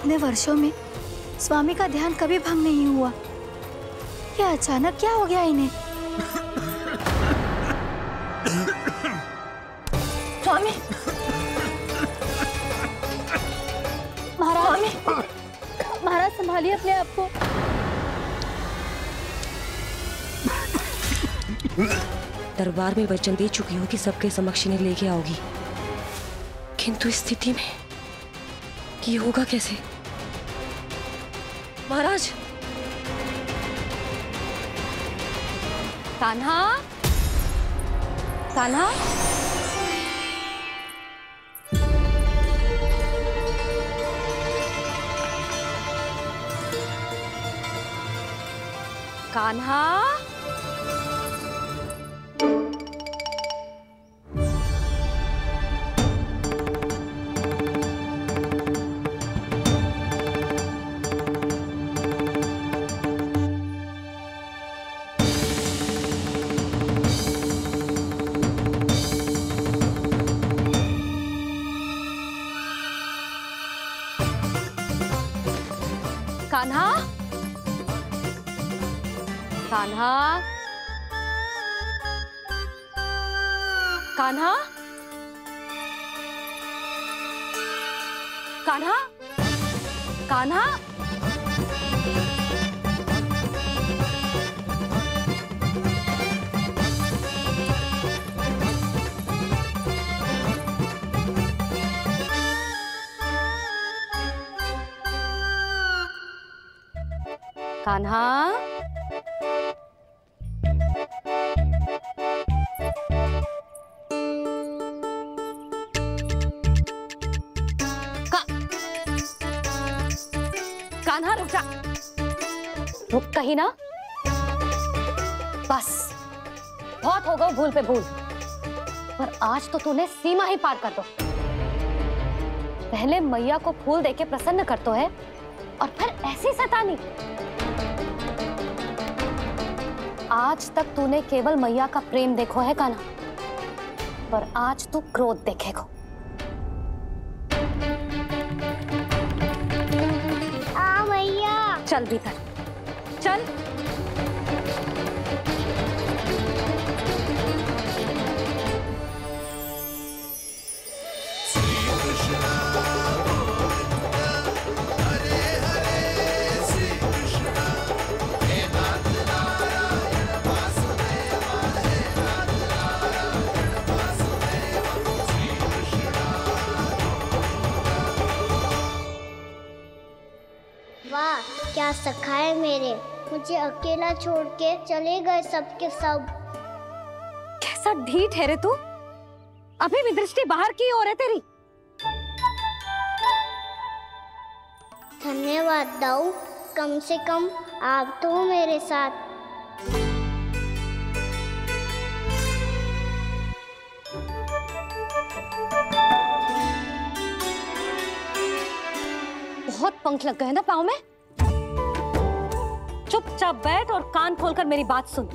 इतने वर्षों में स्वामी का ध्यान कभी भंग नहीं हुआ। ये अचानक क्या हो गया इन्हें? स्वामी, महाराज, महाराज संभालिए अपने आप को। दरबार में वचन दे चुकी हो कि सबके समक्ष इन्हें लेके आओगी, किंतु इस स्थिति में ये होगा कैसे? महाराज, कान्हा, कान्हा, कान्हा, कान्हा, कान्हा, कान्हा, कान्हा, कान्हा, कान्हा, कान्हा रुक जा, रुक कहीं ना। बस बहुत हो गया भूल पे भूल, पर आज तो तूने सीमा ही पार कर दो। पहले मैया को फूल देके प्रसन्न कर तो है, और फिर ऐसी शैतानी। आज तक तूने केवल मैया का प्रेम देखो है कान्हा, पर आज तू क्रोध देखेगा। चल भीतर चल। वाह, क्या सखा है मेरे, मुझे अकेला छोड़ के चले गए सबके सब। कैसा ढीठ है रे तू, अभी भी दृष्टि बाहर की ओर है तेरी। धन्यवाद दाऊ, कम से कम आप तो हो मेरे साथ। बहुत पंख लग गए ना पाँव में। चुपचाप बैठ और कान खोलकर मेरी बात सुन।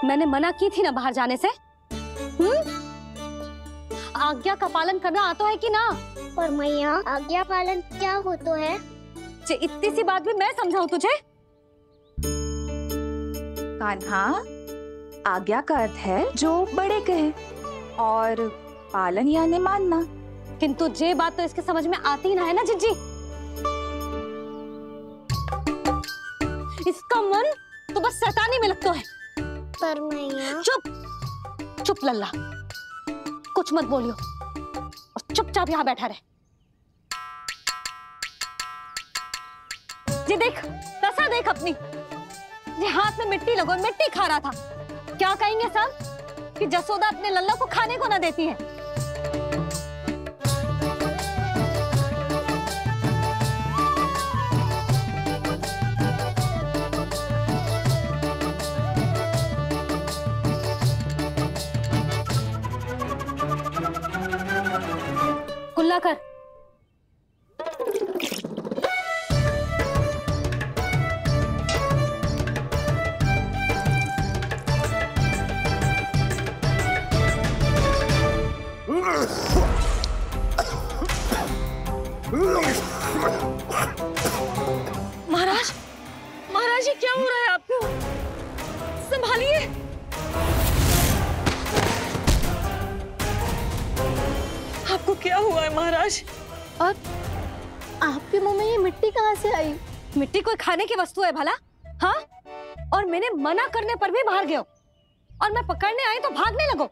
मैंने मना की थी ना बाहर जाने से। आज्ञा का पालन करना आता है कि ना? पर मैया, आज्ञा पालन क्या होता है? इतनी सी बात भी मैं समझाऊं तुझे? कान्हा, आज्ञा का अर्थ है जो बड़े कहे, और पालन यानी मानना। किंतु ये बात तो इसके समझ में आती ना है ना जिज्जी। इसका मन तो बस शैतानी में लगता है। पर मैया। चुप चुप लल्ला, कुछ मत बोलियो और चुपचाप यहाँ बैठा रहे। ये देख, रसा देख अपनी, ये हाथ में मिट्टी लगो, मिट्टी खा रहा था। क्या कहेंगे सब कि जसोदा अपने लल्ला को खाने को ना देती है। कुल्ला कर। महाराज, ये क्या हो रहा है आपको? संभालिए। आपको क्या हुआ है महाराज? और आपके मुंह में ये मिट्टी कहाँ से आई? मिट्टी कोई खाने की वस्तु है भला? हाँ, और मैंने मना करने पर भी बाहर गए हो, और मैं पकड़ने आई तो भागने लगो।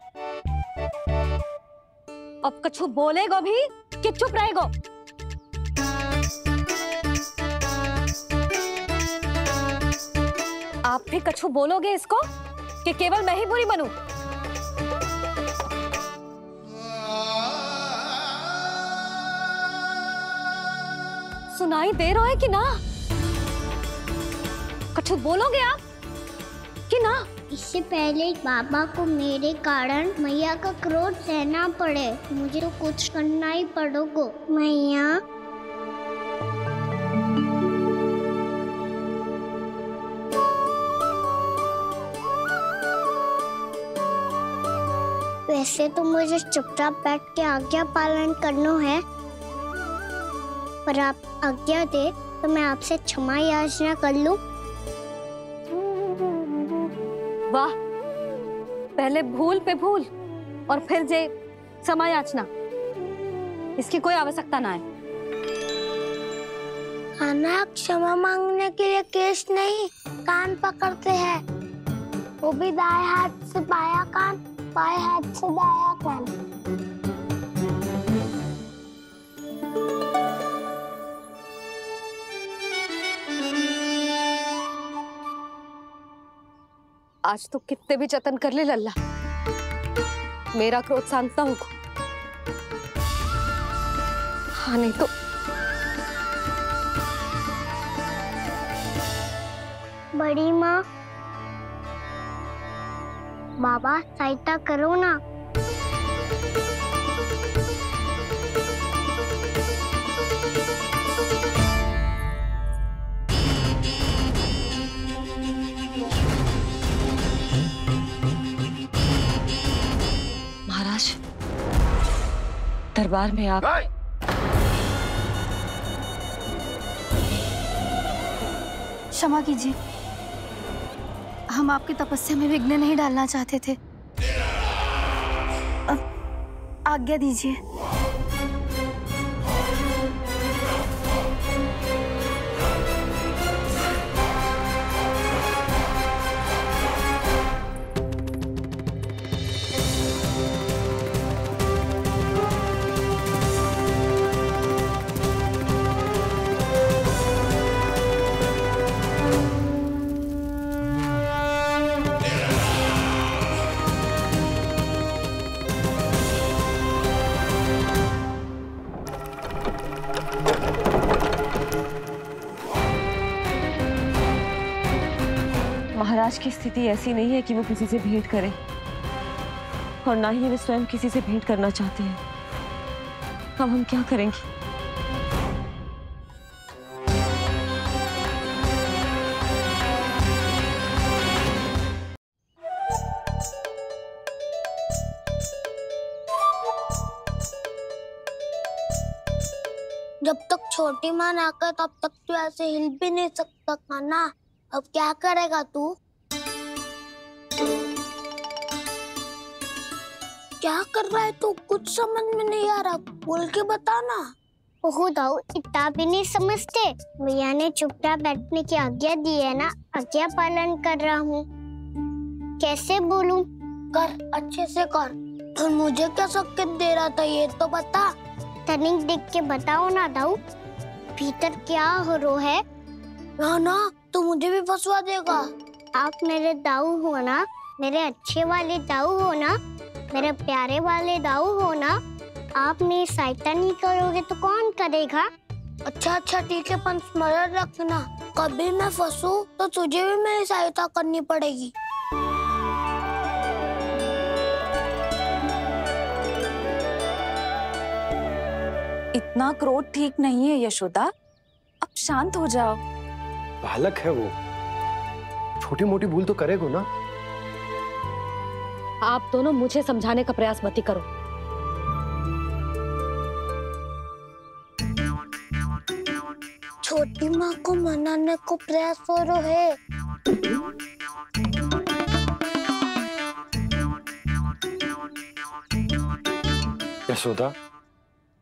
अब कछु बोलेगो भी कि चुप रहेगो? आप भी कछु बोलोगे इसको कि केवल मैं ही बुरी बनूं? सुनाई दे रहा है कि ना? कछु बोलोगे आप कि ना? इससे पहले बाबा को मेरे कारण मैया का क्रोध सहना पड़े, मुझे तो कुछ करना ही पड़ेगा। मैया, वैसे तो मुझे चुपचाप बैठ के आज्ञा पालन करना है, पर आप आज्ञा दे तो मैं आपसे क्षमा याचना कर लूं। वाह, पहले भूल पे भूल और फिर जे क्षमा याचना, इसकी कोई आवश्यकता ना है। खाना क्षमा मांगने के लिए केस नहीं, कान पकड़ते हैं, वो भी दाएं हाथ से बायां कान, बाएं हाथ से दायां कान। आज तो कितने भी जतन कर ले लल्ला, मेरा क्रोध शांत ना होगा। हाँ, नहीं तो बड़ी माँ, बाबा सहायता करो ना। महाराज, दरबार में आप क्षमा कीजिए, हम आपकी तपस्या में विघ्न नहीं डालना चाहते थे। आज्ञा दीजिए। महाराज की स्थिति ऐसी नहीं है कि वो किसी से भेंट करें, और ना ही वे स्वयं किसी से भेंट करना चाहते हैं। अब हम क्या करेंगे? जब तक छोटी माँ ना कर तब तक तू ऐसे हिल भी नहीं सकता था ना। अब क्या करेगा तू? क्या कर रहा है तू? कुछ समझ में नहीं आ रहा, बोल के बता ना। ओहो दाऊ, इतना भी नहीं समझते। भैया ने चुपचाप बैठने की आज्ञा दी है ना, आज्ञा पालन कर रहा हूँ। कैसे बोलूं? कर, अच्छे से कर। और मुझे क्या संकेत दे रहा था ये तो बता। तनिक देख के बताओ ना दाऊ, भीतर क्या हो रहा है? ना तू मुझे भी फंसवा देगा। आप मेरे दाऊ हो ना, मेरे अच्छे वाले दाऊ हो ना, मेरे प्यारे वाले दाऊ हो ना। आप मेरी सहायता नहीं करोगे तो कौन करेगा? अच्छा ठीक है, पर स्मरण रखना, कभी मैं फंसू तो तुझे भी मेरी सहायता करनी पड़ेगी। इतना क्रोध ठीक नहीं है यशोदा, अब शांत हो जाओ। बालक है वो, छोटी मोटी भूल तो करेगा ना। आप दोनों मुझे समझाने का प्रयास मत ही करो। छोटी माँ को मनाने को प्रयास हो रहे है। यशोदा,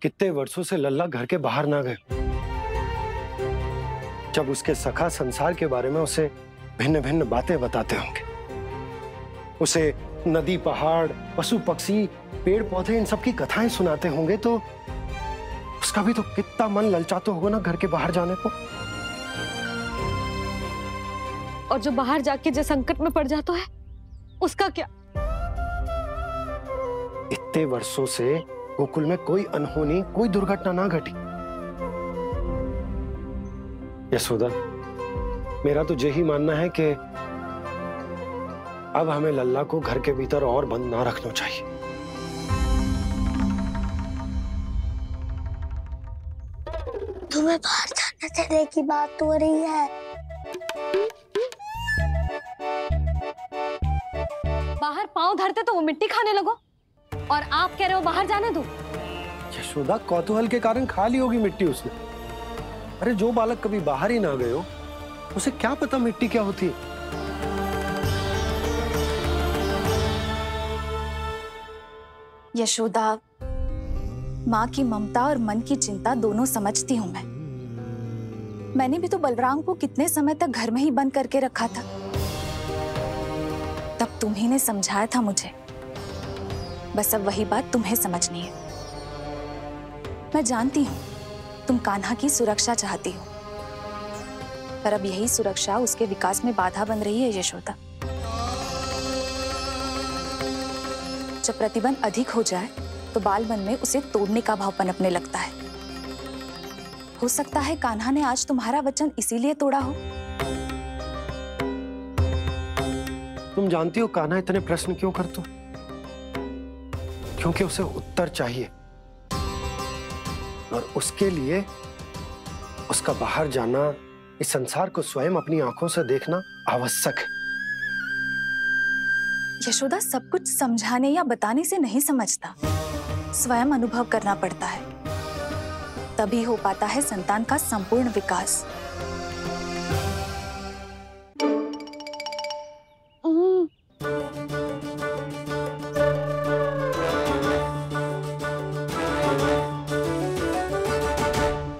कितने वर्षों से लल्ला घर के बाहर ना गए। जब उसके सखा संसार के बारे में उसे भिन्न भिन्न बातें बताते होंगे, उसे नदी, पहाड़, पशु पक्षी, पेड़ पौधे, इन सब की कथाएं सुनाते होंगे, तो उसका भी तो कितना मन ललचाता होगा ना घर के बाहर जाने को। और जो बाहर जाके जो संकट में पड़ जाता है, उसका क्या? इतने वर्षों से गोकुल में कोई अनहोनी, कोई दुर्घटना ना घटी। यशोदा, मेरा तो यही मानना है कि अब हमें लल्ला को घर के भीतर और बंद ना रखना चाहिए। तुम्हें बाहर जाने देने की बात हो रही है। बाहर पांव धरते तो वो मिट्टी खाने लगो, और आप कह रहे हो बाहर जाने दो। यशोदा, कौतूहल के कारण खा ली होगी मिट्टी उसने। अरे जो बालक कभी बाहर ही ना गए हो, उसे क्या पता मिट्टी क्या होती है। यशोदा, माँ की ममता और मन की चिंता दोनों समझती हूँ मैं। मैंने भी तो बलराम को कितने समय तक घर में ही बंद करके रखा था। तब तुम्ही ने समझाया था मुझे। बस अब वही बात तुम्हें समझनी है। मैं जानती हूँ तुम कान्हा की सुरक्षा चाहती हो, पर अब यही सुरक्षा उसके विकास में बाधा बन रही है यशोदा। जब प्रतिबंध अधिक हो जाए तो बाल मन में उसे तोड़ने का भाव पनपने लगता है। हो सकता है कान्हा ने आज तुम्हारा वचन इसीलिए तोड़ा हो। तुम जानती हो कान्हा इतने प्रश्न क्यों करता? क्योंकि उसे उत्तर चाहिए, और उसके लिए उसका बाहर जाना, इस संसार को स्वयं अपनी आंखों से देखना आवश्यक है। यशोदा, सब कुछ समझाने या बताने से नहीं समझता, स्वयं अनुभव करना पड़ता है। तभी हो पाता है संतान का संपूर्ण विकास।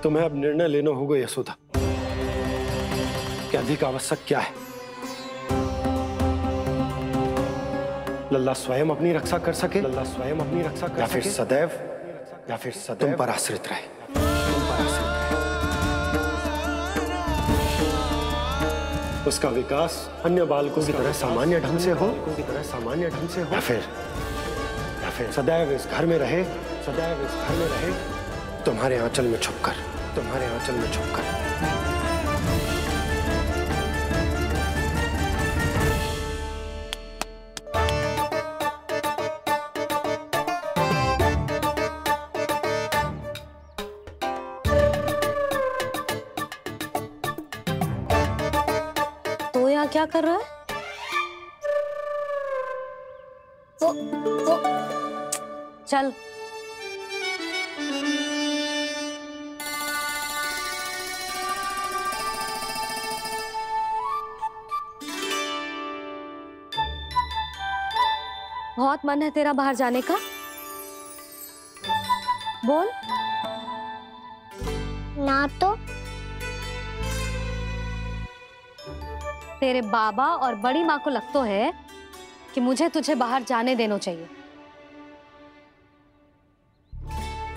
तुम्हें अब निर्णय लेना होगा यशोदा कि अधिक आवश्यक क्या है। लल्ला स्वयं अपनी रक्षा कर सके, लल्ला स्वयं अपनी रक्षा कर सके, या फिर सदैव तुम पर आश्रित रहे। उसका विकास अन्य बालकों की तरह सामान्य ढंग से हो, या फिर सदैव इस घर में रहे, तुम्हारे आंचल में छुपकर। तो यहाँ क्या कर रहा है? वो चल। बहुत मन है तेरा बाहर जाने का? बोल। ना तो तेरे बाबा और बड़ी माँ को लगता है कि मुझे तुझे बाहर जाने देना चाहिए,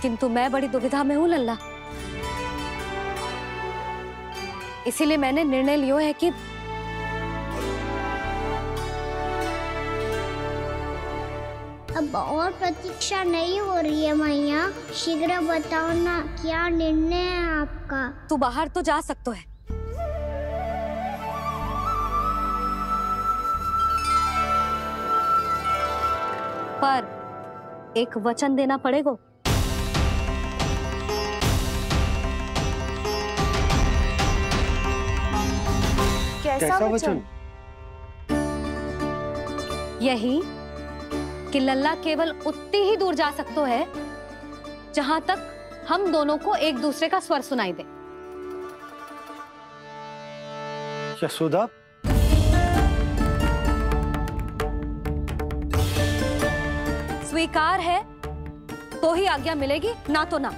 किंतु मैं बड़ी दुविधा में हूं लल्ला। इसीलिए मैंने निर्णय लिया है कि अब और प्रतीक्षा नहीं हो रही है मैया। शीघ्र बताओ ना, क्या निर्णय है आपका? तू बाहर तो जा सकता है, पर एक वचन देना पड़ेगा। कैसा वचन? यही कि लल्ला केवल उतनी ही दूर जा सकता है जहां तक हम दोनों को एक दूसरे का स्वर सुनाई दे। यशोदा, स्वीकार है तो ही आज्ञा मिलेगी, ना तो ना।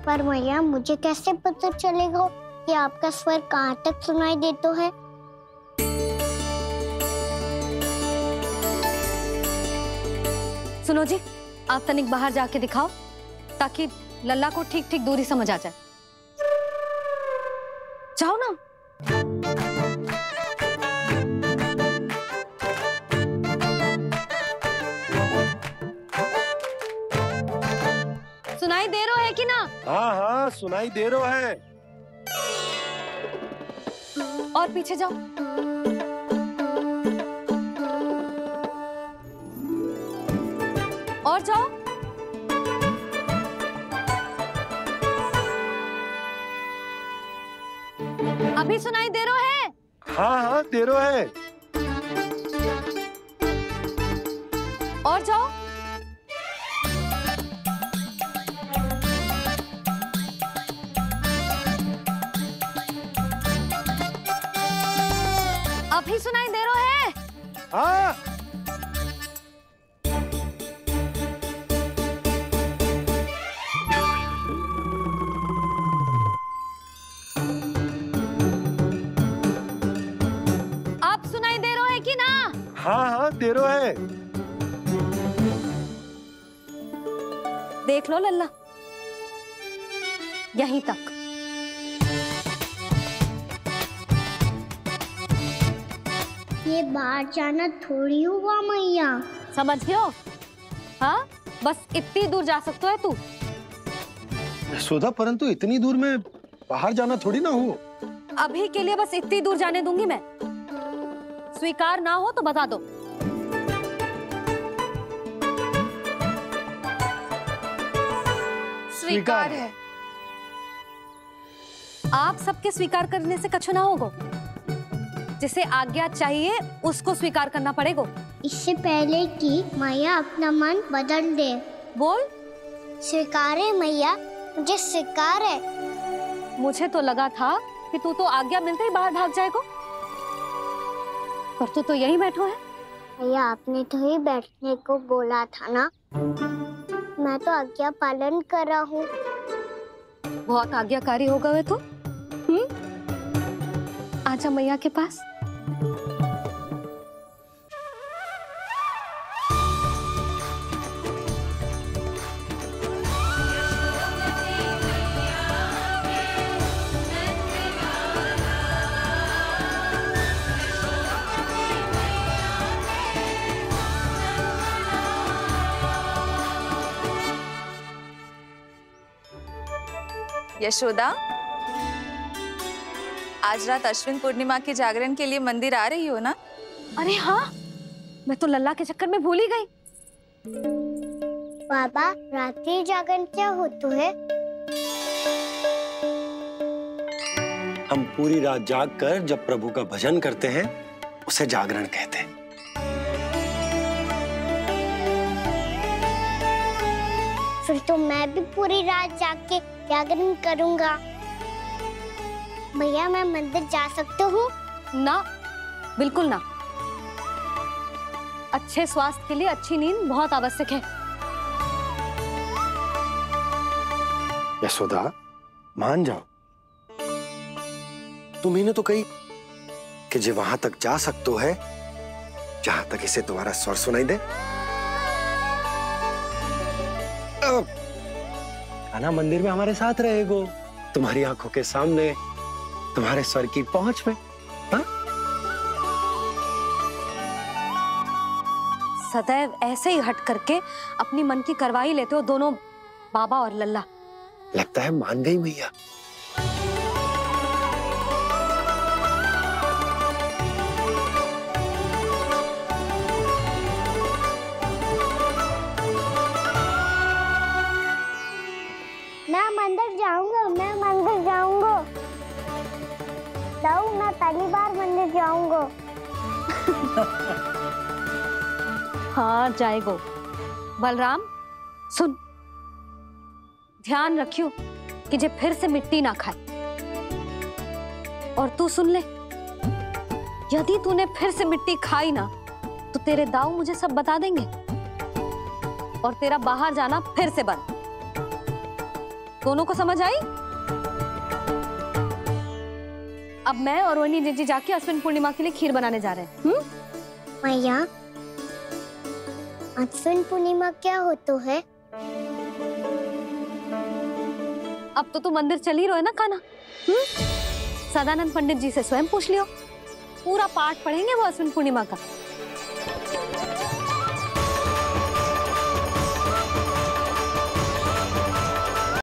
पर मैया मुझे कैसे पता चलेगा कि आपका स्वर कहाँ तक सुनाई देता है? सुनो जी, आप तनिक बाहर जाके दिखाओ ताकि लल्ला को ठीक ठीक दूरी समझ आ जाए। जाओ ना। सुनाई दे रहा है कि ना? हाँ हाँ सुनाई दे रहा है। और पीछे जाओ। और जाओ। अभी सुनाई दे रहा है? हाँ हाँ दे रहा है। और जाओ। अभी सुनाई दे रहा है? हाँ। आप सुनाई दे रहा है कि ना? हाँ हाँ दे रहा है। देख लो लल्ला, यहीं तक। ये बाहर जाना थोड़ी हुआ मैया। समझ गयो? हाँ, बस इतनी दूर जा सकता है तू। यशोदा, परंतु इतनी दूर में बाहर जाना थोड़ी ना हो। अभी के लिए बस इतनी दूर जाने दूंगी मैं। स्वीकार ना हो तो बता दो। स्वीकार है। आप सबके स्वीकार करने से कछु ना होगा। जिसे आज्ञा चाहिए उसको स्वीकार करना पड़ेगा। इससे पहले कि मैया अपना मन बदल दे। बोल। स्वीकार है मैया, मुझे स्वीकार है। मुझे तो लगा था कि तू तो आज्ञा मिलते ही बाहर भाग जाएगा, पर तू तो यहीं बैठो है। मैया आपने तो ही बैठने को बोला था ना, मैं तो आज्ञा पालन कर रहा हूँ। बहुत आज्ञाकारी हो गए तू। आजा मैया के पास। यशोदा, आज रात अश्विन पूर्णिमा की जागरण के लिए मंदिर आ रही हो ना? अरे हाँ, मैं तो लल्ला के चक्कर में भूल ही गई। बाबा, रात्रि जागरण क्या होता है? हम पूरी रात जाग कर जब प्रभु का भजन करते हैं उसे जागरण कहते हैं। फिर तो मैं भी पूरी रात जाग के जागरण करूंगा। भैया, मैं मंदिर जा सकती हूँ? ना, बिल्कुल ना। अच्छे स्वास्थ्य के लिए अच्छी नींद बहुत आवश्यक है। यशोदा, मान जाओ। तुम्ही ने तो कही कि जे वहां तक जा सकते है जहां तक इसे तुम्हारा स्वर सुनाई दे। आना मंदिर में हमारे साथ रहेगो, तुम्हारी आंखों के सामने, तुम्हारे स्वर की पहुंच में। हाँ? सदैव ऐसे ही हट करके अपनी मन की करवाई लेते हो दोनों बाबा और लल्ला। लगता है मान गई मैया। मैं मंदिर जाऊंगा, मैं मंदिर जाऊंगा। दाऊ, मैं पहली बार मंदिर जाऊंगा। हाँ, जाएगो। बलराम, सुन, ध्यान रखियो कि जे फिर से मिट्टी ना खाए। और तू सुन ले, यदि तूने फिर से मिट्टी खाई ना तो तेरे दाऊ मुझे सब बता देंगे और तेरा बाहर जाना फिर से बंद। दोनों को समझ आई? अब मैं और रोहिणी जीजी जाके अश्विन पूर्णिमा के लिए खीर बनाने जा रहे हैं। मैया, अश्विन पूर्णिमा क्या होता है? अब तो तू मंदिर चल ही रहो है ना कान्हा? सदानंद पंडित जी से स्वयं पूछ लियो, पूरा पाठ पढ़ेंगे वो अश्विन पूर्णिमा का।